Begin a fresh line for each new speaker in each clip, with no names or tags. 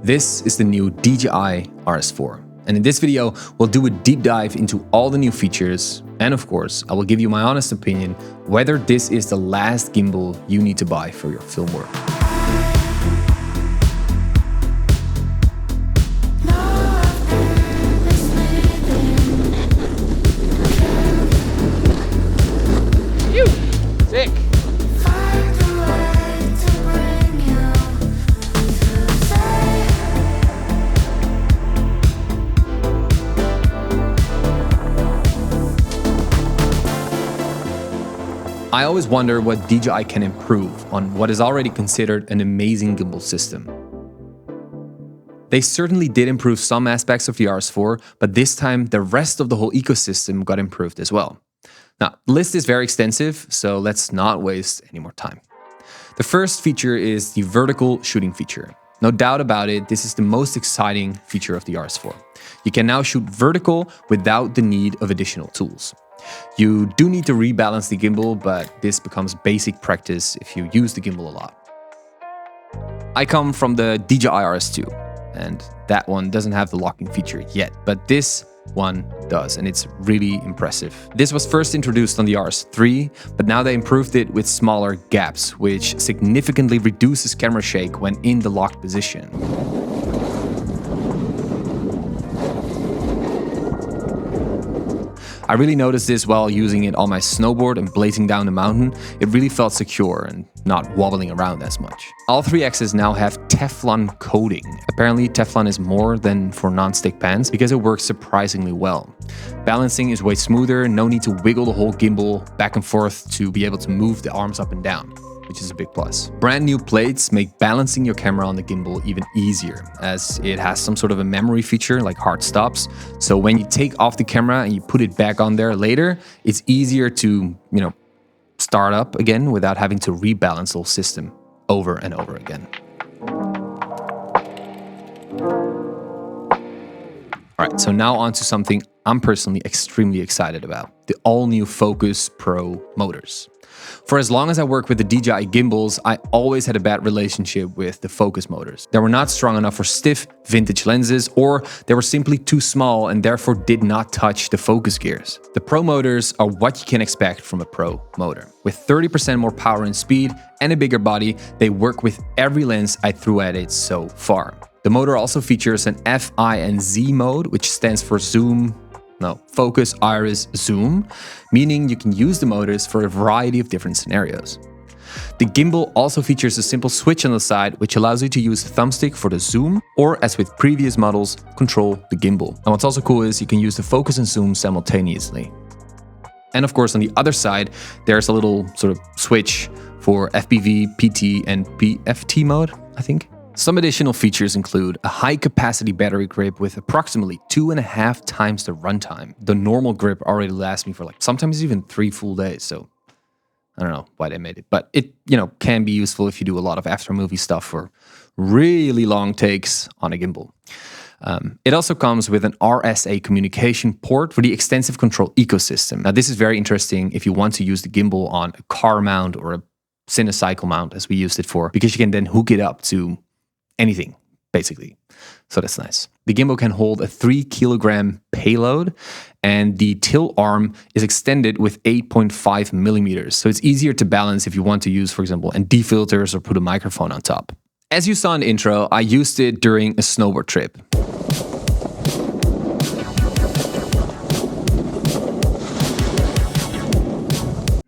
This is the new DJI RS4. And in this video, we'll do a deep dive into all the new features. And of course, I will give you my honest opinion whether this is the last gimbal you need to buy for your film work. Sick! I always wonder what DJI can improve on what is already considered an amazing gimbal system. They certainly did improve some aspects of the RS4, but this time the rest of the whole ecosystem got improved as well. Now, the list is very extensive, so let's not waste any more time. The first feature is the vertical shooting feature. No doubt about it, this is the most exciting feature of the RS4. You can now shoot vertical without the need of additional tools. You do need to rebalance the gimbal, but this becomes basic practice if you use the gimbal a lot. I come from the DJI RS2, and that one doesn't have the locking feature yet, but this one does, and it's really impressive. This was first introduced on the RS3, but now they improved it with smaller gaps, which significantly reduces camera shake when in the locked position. I really noticed this while using it on my snowboard and blazing down the mountain. It really felt secure and not wobbling around as much. All three axes now have Teflon coating. Apparently Teflon is more than for non-stick pans because it works surprisingly well. Balancing is way smoother, no need to wiggle the whole gimbal back and forth to be able to move the arms up and down, which is a big plus. Brand new plates make balancing your camera on the gimbal even easier, as it has some sort of a memory feature like hard stops. So when you take off the camera and you put it back on there later, it's easier to, start up again without having to rebalance the whole system over and over again. All right, so now on to something I'm personally extremely excited about, the all-new Focus Pro motors. For as long as I worked with the DJI gimbals, I always had a bad relationship with the focus motors. They were not strong enough for stiff vintage lenses, or they were simply too small and therefore did not touch the focus gears. The Pro motors are what you can expect from a Pro motor. With 30% more power and speed and a bigger body, they work with every lens I threw at it so far. The motor also features an Fi and Z mode, which stands for focus, iris, zoom, meaning you can use the motors for a variety of different scenarios. The gimbal also features a simple switch on the side, which allows you to use the thumbstick for the zoom, or as with previous models, control the gimbal. And what's also cool is you can use the focus and zoom simultaneously. And of course, on the other side, there's a little sort of switch for FPV, PT, and PFT mode, I think. Some additional features include a high-capacity battery grip with approximately 2.5 times the runtime. The normal grip already lasts me for sometimes even 3 full days, so I don't know why they made it. But it, can be useful if you do a lot of after-movie stuff for really long takes on a gimbal. It also comes with an RSA communication port for the extensive control ecosystem. Now, this is very interesting if you want to use the gimbal on a car mount or a cinecycle mount, as we used it for, because you can then hook it up to anything, basically. So that's nice. The gimbal can hold a 3-kilogram payload, and the tilt arm is extended with 8.5 millimeters. So it's easier to balance if you want to use, for example, ND filters or put a microphone on top. As you saw in the intro, I used it during a snowboard trip.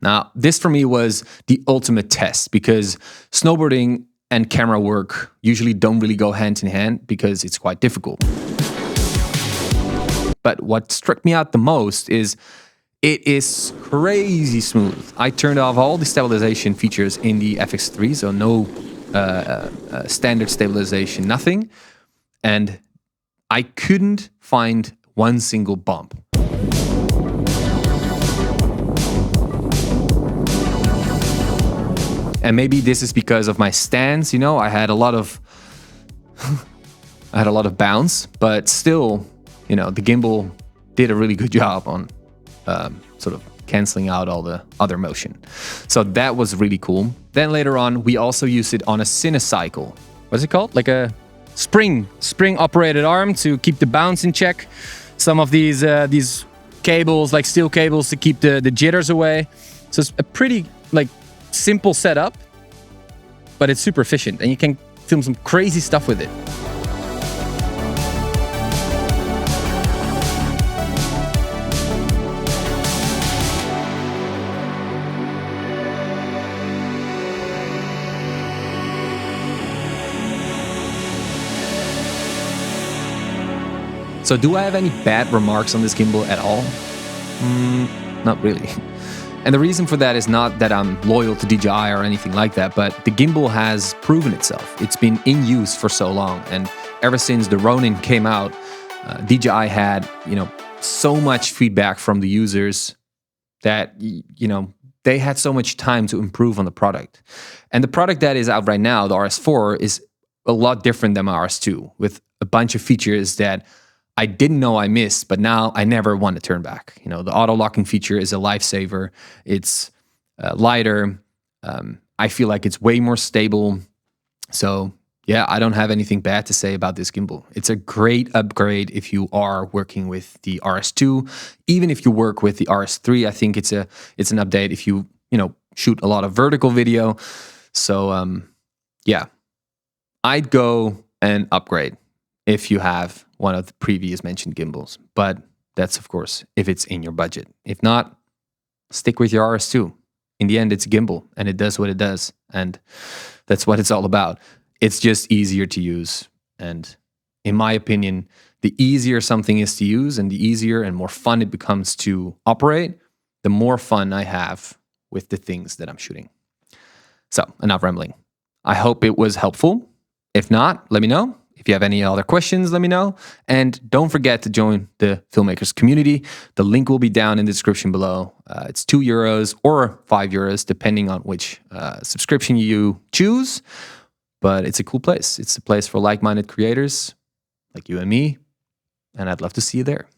Now, this for me was the ultimate test because snowboarding and camera work usually don't really go hand in hand because it's quite difficult. But what struck me out the most is it is crazy smooth. I turned off all the stabilization features in the FX3, so no standard stabilization, nothing. And I couldn't find one single bump. And maybe this is because of my stance, I had a lot of bounce, but still, the gimbal did a really good job on sort of canceling out all the other motion. So that was really cool. Then later on, we also used it on a cinecycle. What's it called? Like a spring operated arm to keep the bounce in check. Some of these cables, like steel cables, to keep the jitters away. So it's a pretty like simple setup, but it's super efficient, and you can film some crazy stuff with it. So do I have any bad remarks on this gimbal at all? Not really. And the reason for that is not that I'm loyal to DJI or anything like that, but the gimbal has proven itself. It's been in use for so long, and ever since the Ronin came out, DJI had, so much feedback from the users that, they had so much time to improve on the product. And the product that is out right now, the RS4, is a lot different than my RS2, with a bunch of features that I didn't know I missed, but now I never want to turn back. The auto locking feature is a lifesaver. It's lighter. I feel like it's way more stable. So yeah, I don't have anything bad to say about this gimbal. It's a great upgrade if you are working with the RS2. Even if you work with the RS3, I think it's an update if you shoot a lot of vertical video. So yeah, I'd go and upgrade if you have one of the previous mentioned gimbals. But that's, of course, if it's in your budget. If not, stick with your RS2. In the end, it's a gimbal, and it does what it does. And that's what it's all about. It's just easier to use. And in my opinion, the easier something is to use and the easier and more fun it becomes to operate, the more fun I have with the things that I'm shooting. So, enough rambling. I hope it was helpful. If not, let me know. If you have any other questions, let me know. And don't forget to join the Filmmakers Community. The link will be down in the description below. It's €2 or €5, depending on which subscription you choose. But it's a cool place. It's a place for like-minded creators like you and me. And I'd love to see you there.